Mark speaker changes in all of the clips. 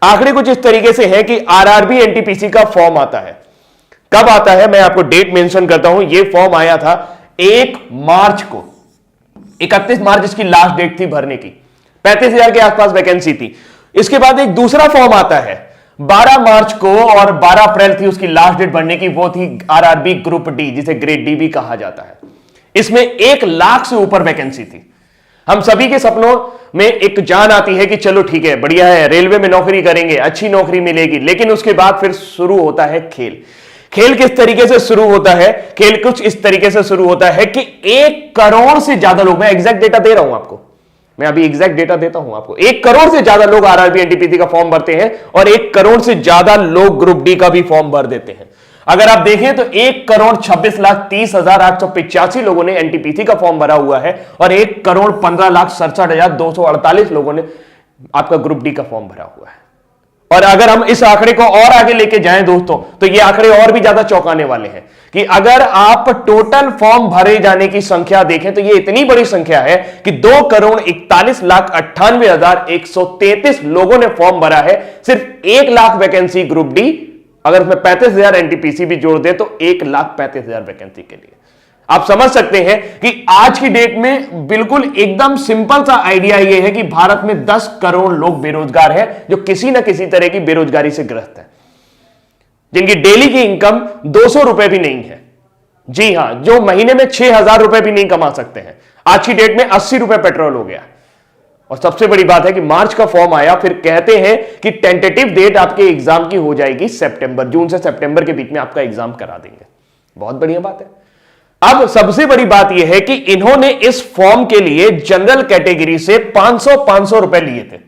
Speaker 1: आंकड़े कुछ इस तरीके से है कि आरआरबी एनटीपीसी का फॉर्म आता है। कब आता है मैं आपको डेट मेंशन करता हूं। यह फॉर्म आया था 1 मार्च को, 31 मार्च इसकी लास्ट डेट थी भरने की। 35,000 के आसपास वैकेंसी थी। इसके बाद एक दूसरा फॉर्म आता है 12 मार्च को और 12 अप्रैल थी उसकी लास्ट डेट भरने की। वो थी आरआरबी ग्रुप डी, जिसे ग्रेड डी भी कहा जाता है। इसमें 1 लाख से ऊपर वैकेंसी थी। हम सभी के सपनों में एक जान आती है कि चलो ठीक है, बढ़िया है, रेलवे में नौकरी करेंगे, अच्छी नौकरी मिलेगी। लेकिन उसके बाद फिर शुरू होता है खेल। खेल किस तरीके से शुरू होता है? खेल कुछ इस तरीके से शुरू होता है कि 1 करोड़ से ज्यादा लोग, मैं एग्जैक्ट डेटा दे रहा हूं आपको, मैं अभी एग्जैक्ट डेटा देता हूं आपको, 1 करोड़ से ज्यादा लोग आरआरबी एनटीपीसी का फॉर्म भरते हैं और 1 करोड़ से ज्यादा लोग ग्रुप डी का भी फॉर्म भर देते हैं। अगर आप देखें तो 1,26,30,885 लोगों ने एनटीपीसी का फॉर्म भरा हुआ है और 1,15,67,248 लोगों ने आपका ग्रुप डी का फॉर्म भरा हुआ है। और अगर हम इस आंकड़े को और आगे लेके जाएं दोस्तों, तो ये आंकड़े और भी ज्यादा चौंकाने वाले हैं कि अगर आप टोटल फॉर्म भरे जाने की संख्या देखें तो ये इतनी बड़ी संख्या है कि 2,41,98,133 लोगों ने फॉर्म भरा है। सिर्फ 1 लाख वैकेंसी ग्रुप डी, अगर उसमें 35,000 एनटीपीसी भी जोड़ दे तो 1,35,000 वैकेंसी के लिए। आप समझ सकते हैं कि आज की डेट में बिल्कुल एकदम सिंपल सा आइडिया यह है कि भारत में 10 करोड़ लोग बेरोजगार हैं, जो किसी ना किसी तरह की बेरोजगारी से ग्रस्त है, जिनकी डेली की इनकम 200 रुपए भी नहीं है। जी हां, जो महीने में 6,000 रुपए भी नहीं कमा सकते हैं। आज की डेट में 80 रुपए पेट्रोल हो गया। और सबसे बड़ी बात है कि मार्च का फॉर्म आया, फिर कहते हैं कि टेंटेटिव डेट आपके एग्जाम की हो जाएगी सितंबर, जून से सितंबर के बीच में आपका एग्जाम करा देंगे। बहुत बढ़िया बात है। अब सबसे बड़ी बात यह है कि इन्होंने इस फॉर्म के लिए जनरल कैटेगरी से 500 रुपए लिए थे।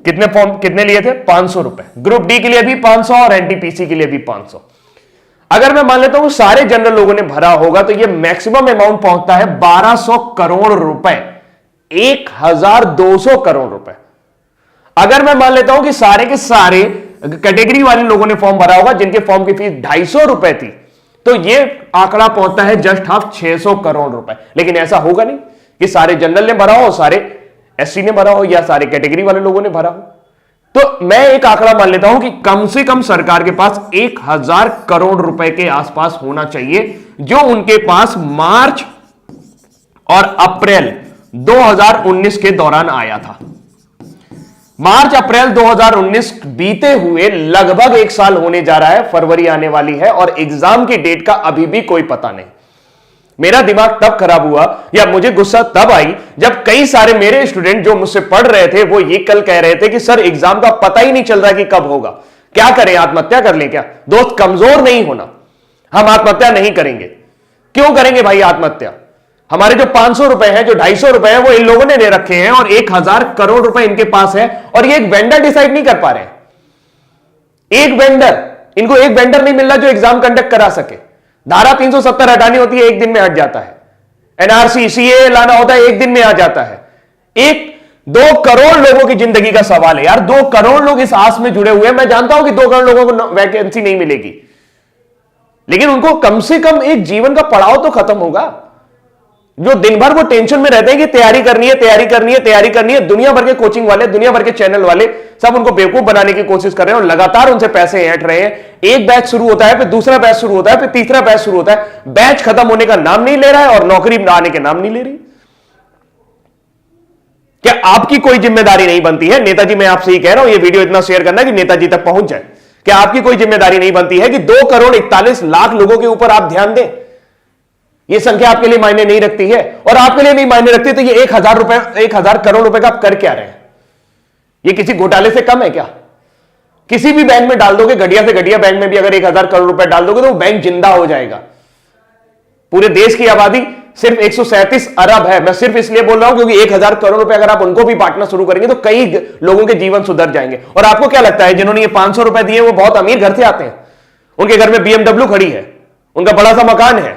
Speaker 1: कितने लिए थे? 500 रुपए। ग्रुप डी के लिए भी 500 और एनटीपीसी के लिए भी 500। अगर मैं मान लेता हूं सारे जनरल लोगों ने भरा होगा तो यह मैक्सिमम अमाउंट पहुंचता है 1200 करोड़ रुपए, 1,200 करोड़ रुपए। अगर मैं मान लेता हूं कि सारे के सारे कैटेगरी वाले लोगों ने फॉर्म भरा होगा जिनके फॉर्म की फीस 250 रुपए थी, तो यह आंकड़ा पहुंचता है जस्ट हाफ 600 करोड़ रुपए। लेकिन ऐसा होगा नहीं कि सारे जनरल ने भरा हो, सारे एससी ने भरा हो या सारे कैटेगरी वाले लोगों ने भरा हो। तो मैं एक आंकड़ा मान लेता हूं कि कम से कम सरकार के पास 1,000 करोड़ रुपए के आसपास होना चाहिए, जो उनके पास मार्च और अप्रैल 2019 के दौरान आया था। मार्च अप्रैल 2019 बीते हुए लगभग 1 साल होने जा रहा है, फरवरी आने वाली है और एग्जाम की डेट का अभी भी कोई पता नहीं। मेरा दिमाग तब खराब हुआ या मुझे गुस्सा तब आई जब कई सारे मेरे स्टूडेंट जो मुझसे पढ़ रहे थे वो ये कल कह रहे थे कि सर एग्जाम का पता ही नहीं चल रहा कि कब होगा, क्या करें, आत्महत्या कर लें क्या? दोस्त, कमजोर नहीं होना, हम आत्महत्या नहीं करेंगे। क्यों करेंगे भाई आत्महत्या? हमारे जो 500 रुपए हैं, जो 250 रुपए हैं, वो इन लोगों ने दे रखे हैं और 1,000 करोड़ रुपए इनके पास है और ये एक वेंडर डिसाइड नहीं कर पा रहे हैं। इनको एक वेंडर नहीं मिल रहा जो एग्जाम कंडक्ट करा सके। धारा 370 हटानी होती है, 1 दिन में हट जाता है। एनआरसी सीए लाना होता है, 1 दिन में आ जाता है। 2 करोड़ लोगों की जिंदगी का सवाल है यार। 2 करोड़ लोग इस आस में जुड़े हुए हैं। मैं जानता हूं कि 2 करोड़ लोगों को वैकेंसी नहीं मिलेगी, लेकिन उनको कम से कम एक जीवन का पड़ाव तो खत्म होगा। जो दिन भर वो टेंशन में रहते हैं कि तैयारी करनी है, तैयारी करनी है, तैयारी करनी है। दुनिया भर के कोचिंग वाले, दुनिया भर के चैनल वाले सब उनको बेवकूफ बनाने की कोशिश कर रहे हैं और लगातार उनसे पैसे ऐंठ रहे हैं। एक बैच शुरू होता है, फिर दूसरा बैच शुरू होता है, फिर तीसरा बैच शुरू होता है। बैच खत्म होने का नाम नहीं ले रहा है और नौकरी आने के नाम नहीं ले रही। क्या आपकी कोई जिम्मेदारी नहीं बनती है? नेताजी, मैं आपसे ही कह रहा हूं, ये वीडियो इतना शेयर करना कि नेताजी तक पहुंच जाए। क्या आपकी कोई जिम्मेदारी नहीं बनती है कि 2,41,00,000 लोगों के ऊपर आप ध्यान दें? यह संख्या आपके लिए मायने नहीं रखती है और आपके लिए नहीं मायने रखती तो ये 1,000 करोड़ रुपए का आप कर क्या रहे हैं? ये किसी घोटाले से कम है क्या? किसी भी बैंक में डाल दोगे, घटिया से घटिया बैंक में भी अगर 1,000 करोड़ रुपए डाल दोगे तो वो बैंक जिंदा हो जाएगा। पूरे देश की आबादी सिर्फ 137 अरब है। मैं सिर्फ इसलिए बोल रहा हूं क्योंकि 1,000 करोड़ रुपए अगर आप उनको भी बांटना शुरू करेंगे तो कई लोगों के जीवन सुधर जाएंगे। और आपको क्या लगता है जिन्होंने ये 500 रुपए दिए वो बहुत अमीर घर से आते हैं? उनके घर में BMW खड़ी है, उनका बड़ा सा मकान है?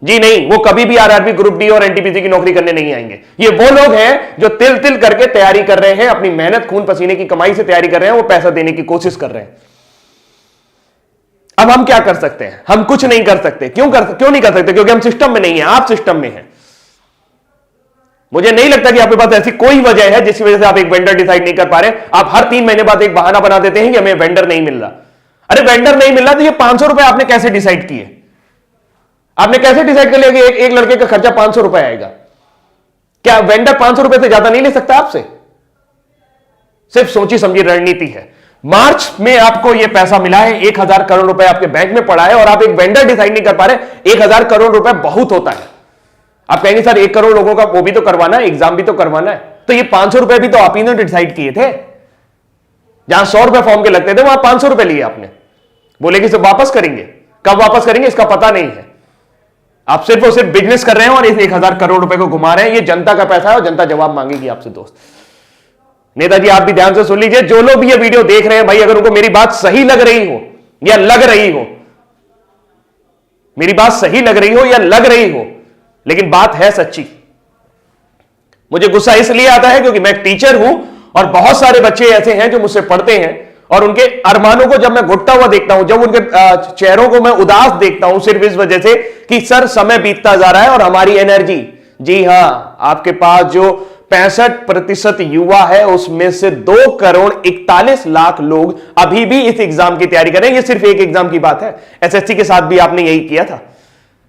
Speaker 1: जी नहीं, वो कभी भी आरआरबी ग्रुप डी और एनटीपीसी की नौकरी करने नहीं आएंगे। ये वो लोग हैं जो तिल तिल करके तैयारी कर रहे हैं, अपनी मेहनत खून पसीने की कमाई से तैयारी कर रहे हैं, वो पैसा देने की कोशिश कर रहे हैं। अब हम क्या कर सकते हैं? हम कुछ नहीं कर सकते। क्यों नहीं कर सकते? क्योंकि हम सिस्टम में नहीं है, आप सिस्टम में हैं। मुझे नहीं लगता कि आपके पास ऐसी कोई वजह है जिसकी वजह से आप एक वेंडर डिसाइड नहीं कर पा रहे। आप हर 3 महीने बाद एक बहाना बना देते हैं कि हमें वेंडर नहीं मिल रहा। अरे वेंडर नहीं मिल रहा तो ये 500 रुपए आपने कैसे डिसाइड किए? आपने कैसे डिसाइड कर लिया कि एक लड़के का खर्चा 500 रुपए आएगा? क्या वेंडर 500 रुपए से ज्यादा नहीं ले सकता आपसे? सिर्फ सोची समझी रणनीति है। मार्च में आपको यह पैसा मिला है, 1000 करोड़ रुपए आपके बैंक में पड़ा है और आप एक वेंडर डिसाइड नहीं कर पा रहे। 1000 करोड़ रुपए बहुत होता है। आप कहेंगे सर 1 करोड़ लोगों का वो भी तो करवाना है, एग्जाम भी तो करवाना है। तो ये 500 रुपए भी तो आप ही ने डिसाइड किए थे। जहां 100 रुपए फॉर्म के लगते थे वहां 500 रुपए लिए आपने। बोले कि सब वापस करेंगे, कब वापस करेंगे इसका पता नहीं है। आप सिर्फ और सिर्फ बिजनेस कर रहे हैं और इस 1000 करोड़ रुपए को घुमा रहे हैं। ये जनता का पैसा है और जनता जवाब मांगेगी आपसे दोस्त। नेताजी आप भी ध्यान से सुन लीजिए, जो लोग भी ये वीडियो देख रहे हैं भाई, अगर उनको मेरी बात सही लग रही हो या लग रही हो, मेरी बात सही लग रही हो या लग रही हो, लेकिन बात है सच्ची। मुझे गुस्सा इसलिए आता है क्योंकि मैं एक टीचर हूं और बहुत सारे बच्चे ऐसे हैं जो मुझसे पढ़ते हैं और उनके अरमानों को जब मैं घुटता हुआ देखता हूं, जब उनके चेहरों को मैं उदास देखता हूं सिर्फ इस वजह से कि सर समय बीतता जा रहा है और हमारी एनर्जी, जी हां, आपके पास जो 65% युवा है उसमें से 2,41,00,000 लोग अभी भी इस एग्जाम की तैयारी कर रहे हैं। ये सिर्फ एक एग्जाम की बात है। एसएससी के साथ भी आपने यही किया था।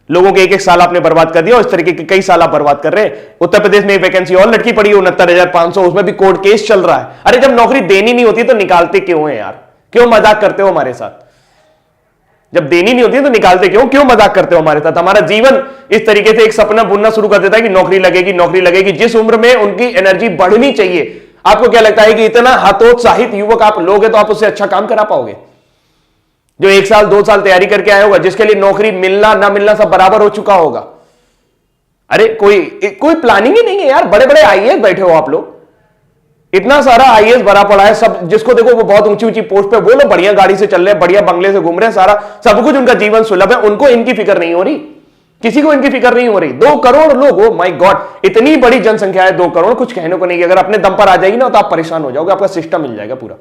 Speaker 1: लोगों के एक साल आपने बर्बाद कर दिया और इस तरीके के कई साल आप बर्बाद कर रहे हैं। उत्तर प्रदेश में एक वैकेंसी और लटकी पड़ी है 69,500, उसमें भी कोर्ट केस चल रहा है। अरे जब नौकरी देनी नहीं होती तो निकालते क्यों है यार? क्यों मजाक करते हो हमारे साथ? जब देनी नहीं होती तो निकालते क्यों मजाक करते हो हमारे साथ? हमारा जीवन इस तरीके से एक सपना बुनना शुरू कर देता है कि नौकरी लगेगी, नौकरी लगेगी। जिस उम्र में उनकी एनर्जी बढ़नी चाहिए, आपको क्या लगता है कि इतना हतोत्साहित युवक आप लोग हैं तो आप उससे अच्छा काम करा पाओगे? जो 1 साल 2 साल तैयारी करके आया होगा, जिसके लिए नौकरी मिलना ना मिलना सब बराबर हो चुका होगा। अरे कोई प्लानिंग ही नहीं है यार। बड़े बड़े आईएएस बैठे हो आप लोग, इतना सारा आईएएस भरा पड़ा है, सब जिसको देखो वो बहुत ऊंची ऊंची पोस्ट पे, वो लोग बढ़िया गाड़ी से चल रहे हैं, बढ़िया बंगले से घूम रहे हैं, सारा सब कुछ उनका जीवन सुलभ है, उनको इनकी फिक्र नहीं हो रही। किसी को इनकी फिक्र नहीं हो रही। 2 करोड़ लोग, ओ माय गॉड, इतनी बड़ी जनसंख्या है 2 करोड़, कुछ कहने को नहीं। अगर अपने दम पर आ जाएगी ना तो आप परेशान हो जाओगे, आपका सिस्टम मिल जाएगा पूरा।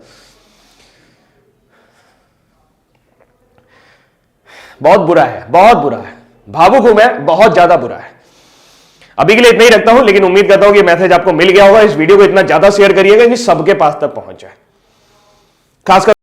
Speaker 1: बहुत बुरा है, बहुत बुरा है, भावुक हूं मैं, बहुत ज्यादा बुरा है। अभी के लिए इतना ही रखता हूं, लेकिन उम्मीद करता हूं कि मैसेज आपको मिल गया होगा। इस वीडियो को इतना ज्यादा शेयर करिएगा कि सबके पास तक पहुंच जाए, खासकर